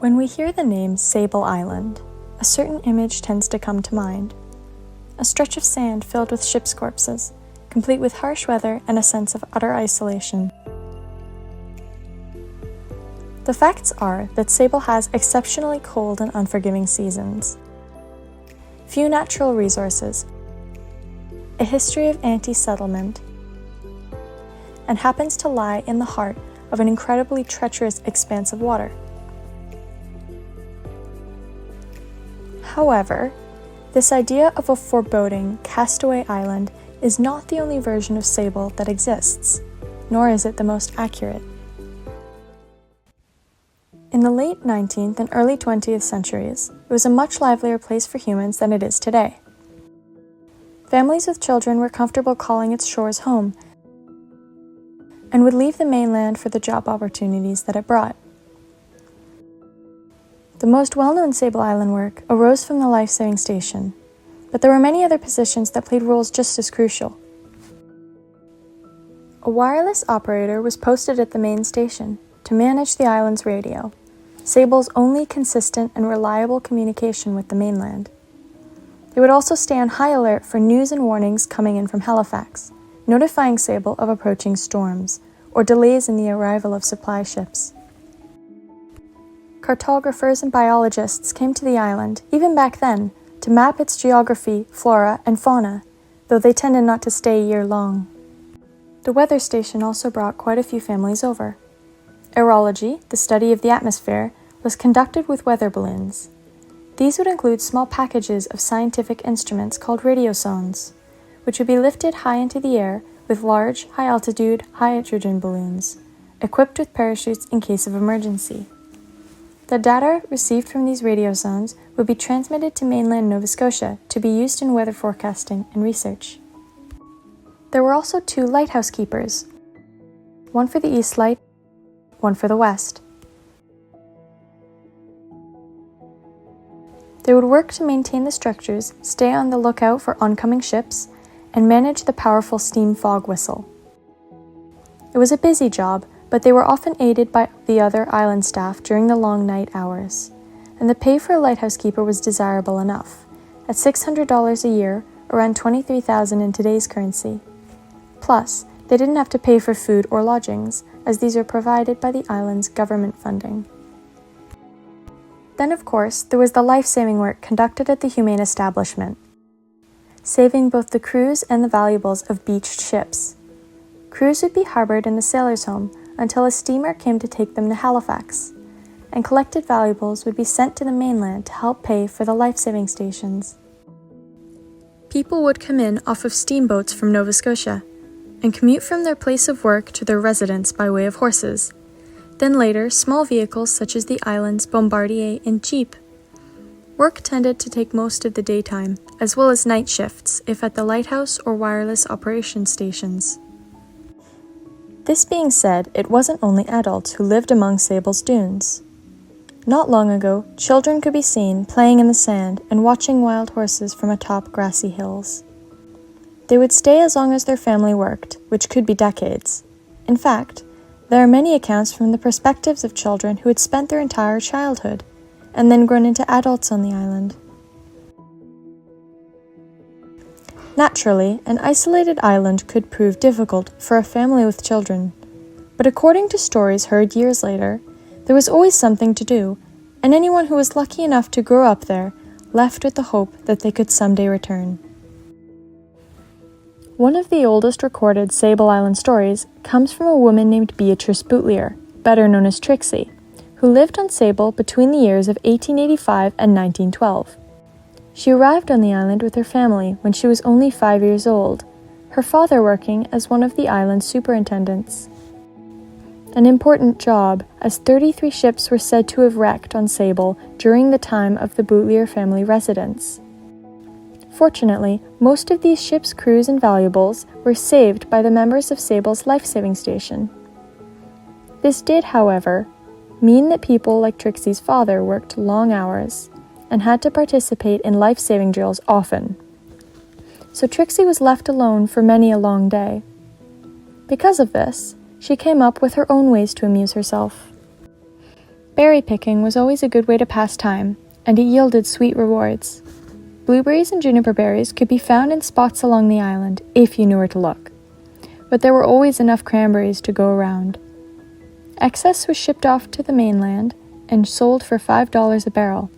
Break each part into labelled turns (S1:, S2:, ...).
S1: When we hear the name Sable Island, a certain image tends to come to mind. A stretch of sand filled with ships' corpses, complete with harsh weather and a sense of utter isolation. The facts are that Sable has exceptionally cold and unforgiving seasons, few natural resources, a history of anti-settlement, and happens to lie in the heart of an incredibly treacherous expanse of water. However, this idea of a foreboding, castaway island is not the only version of Sable that exists, nor is it the most accurate. In the late 19th and early 20th centuries, it was a much livelier place for humans than it is today. Families with children were comfortable calling its shores home, and would leave the mainland for the job opportunities that it brought. The most well-known Sable Island work arose from the life-saving station, but there were many other positions that played roles just as crucial. A wireless operator was posted at the main station to manage the island's radio, Sable's only consistent and reliable communication with the mainland. They would also stay on high alert for news and warnings coming in from Halifax, notifying Sable of approaching storms or delays in the arrival of supply ships. Cartographers and biologists came to the island, even back then, to map its geography, flora, and fauna, though they tended not to stay year-long. The weather station also brought quite a few families over. Aerology, the study of the atmosphere, was conducted with weather balloons. These would include small packages of scientific instruments called radiosones, which would be lifted high into the air with large, high-altitude, hydrogen balloons, equipped with parachutes in case of emergency. The data received from these radiosones would be transmitted to mainland Nova Scotia to be used in weather forecasting and research. There were also 2 lighthouse keepers, one for the east light, one for the west. They would work to maintain the structures, stay on the lookout for oncoming ships, and manage the powerful steam fog whistle. It was a busy job, but they were often aided by the other island staff during the long night hours, and the pay for a lighthouse keeper was desirable enough, at $600 a year, around $23,000 in today's currency. Plus, they didn't have to pay for food or lodgings, as these are provided by the island's government funding. Then, of course, there was the life-saving work conducted at the humane establishment, saving both the crews and the valuables of beached ships. Crews would be harbored in the sailors' home until a steamer came to take them to Halifax, and collected valuables would be sent to the mainland to help pay for the life-saving stations. People would come in off of steamboats from Nova Scotia and commute from their place of work to their residence by way of horses. Then later, small vehicles such as the island's Bombardier and Jeep. Work tended to take most of the daytime, as well as night shifts, if at the lighthouse or wireless operation stations. This being said, it wasn't only adults who lived among Sable's dunes. Not long ago, children could be seen playing in the sand and watching wild horses from atop grassy hills. They would stay as long as their family worked, which could be decades. In fact, there are many accounts from the perspectives of children who had spent their entire childhood and then grown into adults on the island. Naturally, an isolated island could prove difficult for a family with children, but according to stories heard years later, there was always something to do, and anyone who was lucky enough to grow up there left with the hope that they could someday return. One of the oldest recorded Sable Island stories comes from a woman named Beatrice Boutelier, better known as Trixie, who lived on Sable between the years of 1885 and 1912. She arrived on the island with her family when she was only 5 years old, her father working as one of the island's superintendents. An important job, as 33 ships were said to have wrecked on Sable during the time of the Boutelier family residence. Fortunately, most of these ships' crews and valuables were saved by the members of Sable's life-saving station. This did, however, mean that people like Trixie's father worked long hours and had to participate in life-saving drills often. So Trixie was left alone for many a long day. Because of this, she came up with her own ways to amuse herself. Berry picking was always a good way to pass time, and it yielded sweet rewards. Blueberries and juniper berries could be found in spots along the island if you knew where to look, but there were always enough cranberries to go around. Excess was shipped off to the mainland and sold for $5 a barrel,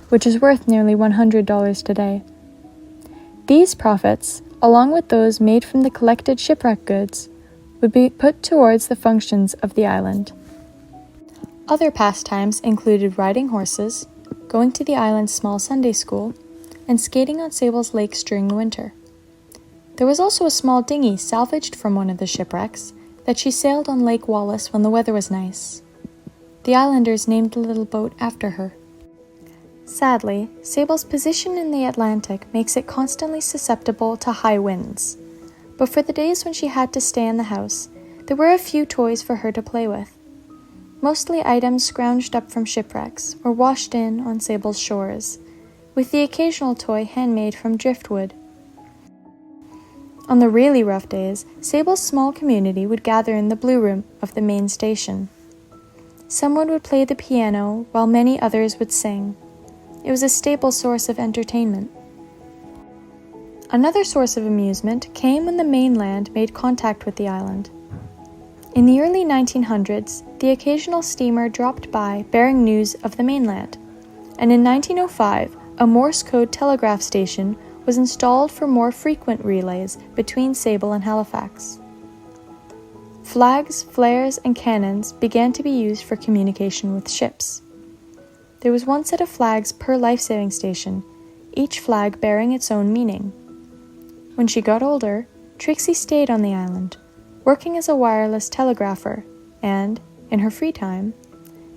S1: which is worth nearly $100 today. These profits, along with those made from the collected shipwreck goods, would be put towards the functions of the island. Other pastimes included riding horses, going to the island's small Sunday school, and skating on Sable's lakes during the winter. There was also a small dinghy salvaged from one of the shipwrecks that she sailed on Lake Wallace when the weather was nice. The islanders named the little boat after her. Sadly, Sable's position in the Atlantic makes it constantly susceptible to high winds. But for the days when she had to stay in the house, there were a few toys for her to play with. Mostly items scrounged up from shipwrecks or washed in on Sable's shores, with the occasional toy handmade from driftwood. On the really rough days, Sable's small community would gather in the blue room of the main station. Someone would play the piano while many others would sing. It was a staple source of entertainment. Another source of amusement came when the mainland made contact with the island. In the early 1900s, the occasional steamer dropped by bearing news of the mainland, and in 1905, a Morse code telegraph station was installed for more frequent relays between Sable and Halifax. Flags, flares, and cannons began to be used for communication with ships. There was one set of flags per life-saving station, each flag bearing its own meaning. When she got older, Trixie stayed on the island, working as a wireless telegrapher and, in her free time,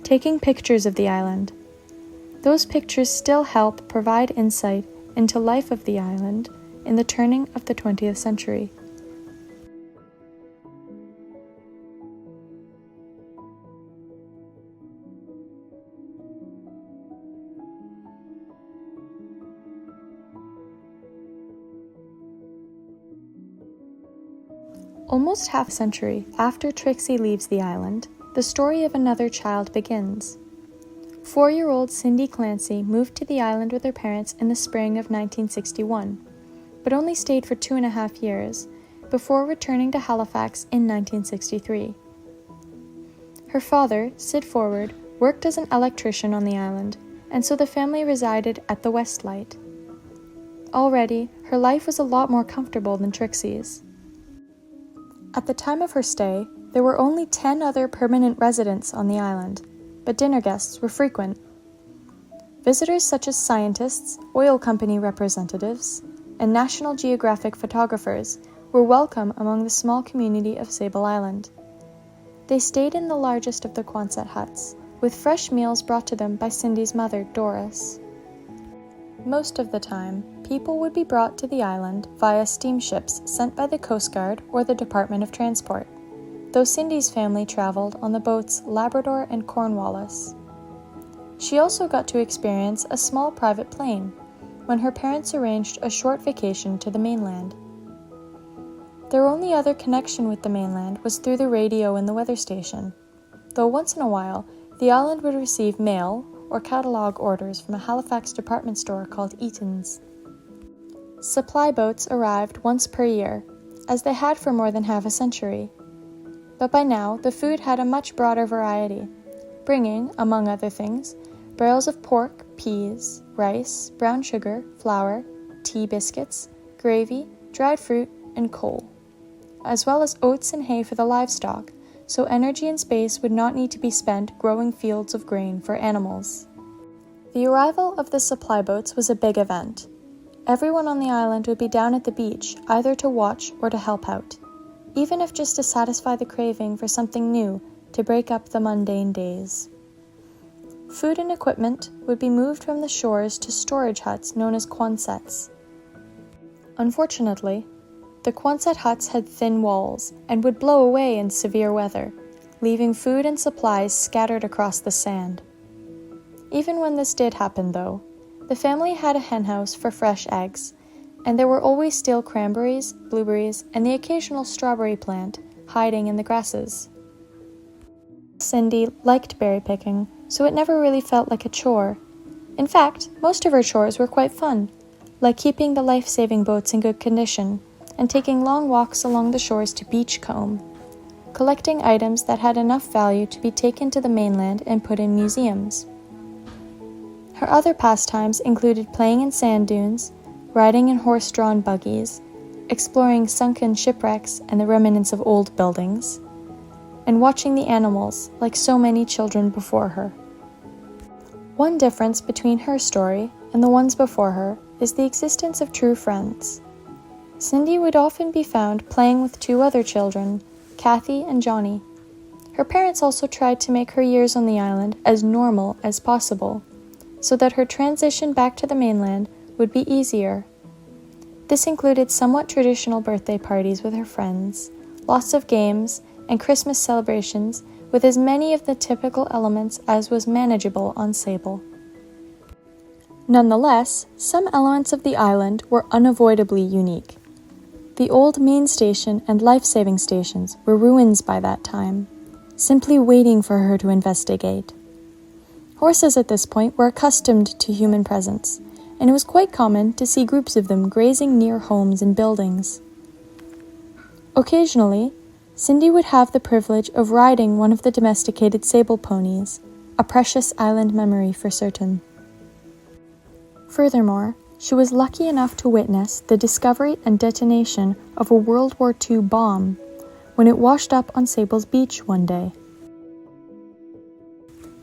S1: taking pictures of the island. Those pictures still help provide insight into life of the island in the turning of the 20th century. Almost half a century after Trixie leaves the island, the story of another child begins. 4-year-old Cindy Clancy moved to the island with her parents in the spring of 1961, but only stayed for 2.5 years before returning to Halifax in 1963. Her father, Sid Forward, worked as an electrician on the island, and so the family resided at the Westlight. Already, her life was a lot more comfortable than Trixie's. At the time of her stay, there were only 10 other permanent residents on the island, but dinner guests were frequent. Visitors such as scientists, oil company representatives, and National Geographic photographers were welcome among the small community of Sable Island. They stayed in the largest of the Quonset huts, with fresh meals brought to them by Cindy's mother, Doris. Most of the time, people would be brought to the island via steamships sent by the Coast Guard or the Department of Transport, though Cindy's family traveled on the boats Labrador and Cornwallis. She also got to experience a small private plane when her parents arranged a short vacation to the mainland. Their only other connection with the mainland was through the radio in the weather station, though once in a while the island would receive mail or catalog orders from a Halifax department store called Eaton's. Supply boats arrived once per year, as they had for more than half a century. But by now, the food had a much broader variety, bringing, among other things, barrels of pork, peas, rice, brown sugar, flour, tea biscuits, gravy, dried fruit, and coal, as well as oats and hay for the livestock, so energy and space would not need to be spent growing fields of grain for animals. The arrival of the supply boats was a big event. Everyone on the island would be down at the beach, either to watch or to help out, even if just to satisfy the craving for something new to break up the mundane days. Food and equipment would be moved from the shores to storage huts known as quonsets. Unfortunately, the Quonset huts had thin walls and would blow away in severe weather, leaving food and supplies scattered across the sand. Even when this did happen, though, the family had a henhouse for fresh eggs, and there were always still cranberries, blueberries, and the occasional strawberry plant hiding in the grasses. Cindy liked berry picking, so it never really felt like a chore. In fact, most of her chores were quite fun, like keeping the life-saving boats in good condition and taking long walks along the shores to beachcomb, collecting items that had enough value to be taken to the mainland and put in museums. Her other pastimes included playing in sand dunes, riding in horse-drawn buggies, exploring sunken shipwrecks and the remnants of old buildings, and watching the animals like so many children before her. One difference between her story and the ones before her is the existence of true friends. Cindy would often be found playing with two other children, Kathy and Johnny. Her parents also tried to make her years on the island as normal as possible, so that her transition back to the mainland would be easier. This included somewhat traditional birthday parties with her friends, lots of games, and Christmas celebrations with as many of the typical elements as was manageable on Sable. Nonetheless, some elements of the island were unavoidably unique. The old main station and life-saving stations were ruins by that time, simply waiting for her to investigate. Horses at this point were accustomed to human presence, and it was quite common to see groups of them grazing near homes and buildings. Occasionally, Cindy would have the privilege of riding one of the domesticated sable ponies, a precious island memory for certain. Furthermore, she was lucky enough to witness the discovery and detonation of a World War II bomb when it washed up on Sable's beach one day.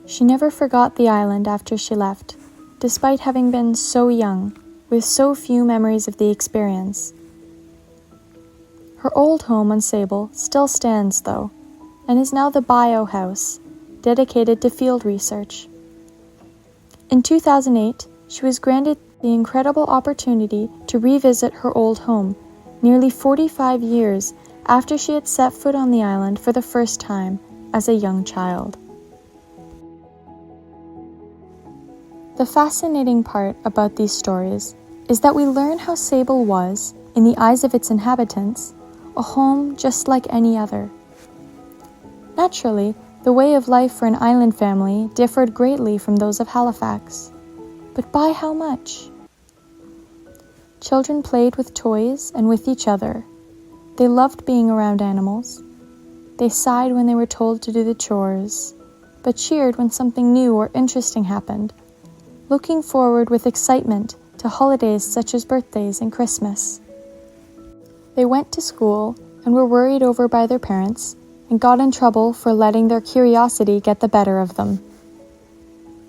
S1: She never forgot the island after she left, despite having been so young, with so few memories of the experience. Her old home on Sable still stands, though, and is now the Bio House, dedicated to field research. In 2008, she was granted the incredible opportunity to revisit her old home, nearly 45 years after she had set foot on the island for the first time as a young child. The fascinating part about these stories is that we learn how Sable was, in the eyes of its inhabitants, a home just like any other. Naturally, the way of life for an island family differed greatly from those of Halifax. But by how much? Children played with toys and with each other. They loved being around animals. They sighed when they were told to do the chores, but cheered when something new or interesting happened, looking forward with excitement to holidays such as birthdays and Christmas. They went to school and were worried over by their parents and got in trouble for letting their curiosity get the better of them.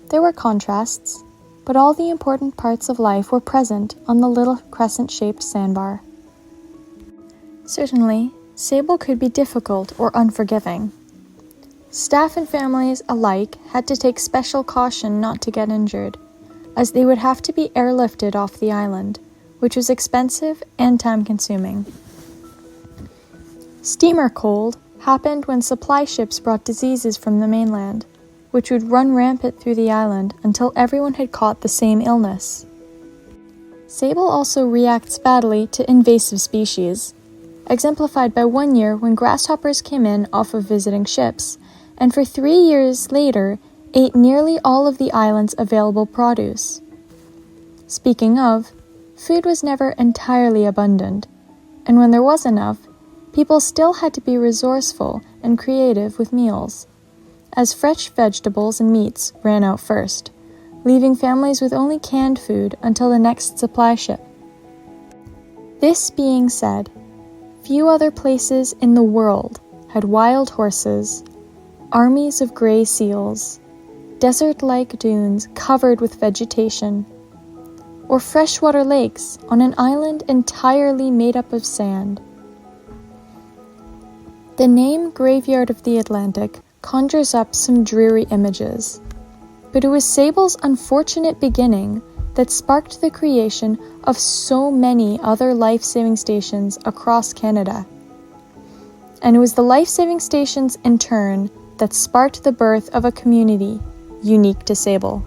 S1: There were contrasts, but all the important parts of life were present on the little crescent-shaped sandbar. Certainly, Sable could be difficult or unforgiving. Staff and families alike had to take special caution not to get injured, as they would have to be airlifted off the island, which was expensive and time-consuming. Steamer cold happened when supply ships brought diseases from the mainland, which would run rampant through the island until everyone had caught the same illness. Sable also reacts badly to invasive species, exemplified by one year when grasshoppers came in off of visiting ships, and for 3 years later ate nearly all of the island's available produce. Speaking of, food was never entirely abundant, and when there was enough, people still had to be resourceful and creative with meals, as fresh vegetables and meats ran out first, leaving families with only canned food until the next supply ship. This being said, few other places in the world had wild horses, armies of gray seals, desert-like dunes covered with vegetation, or freshwater lakes on an island entirely made up of sand. The name Graveyard of the Atlantic conjures up some dreary images, but it was Sable's unfortunate beginning that sparked the creation of so many other life-saving stations across Canada. And it was the life-saving stations in turn that sparked the birth of a community unique to Sable.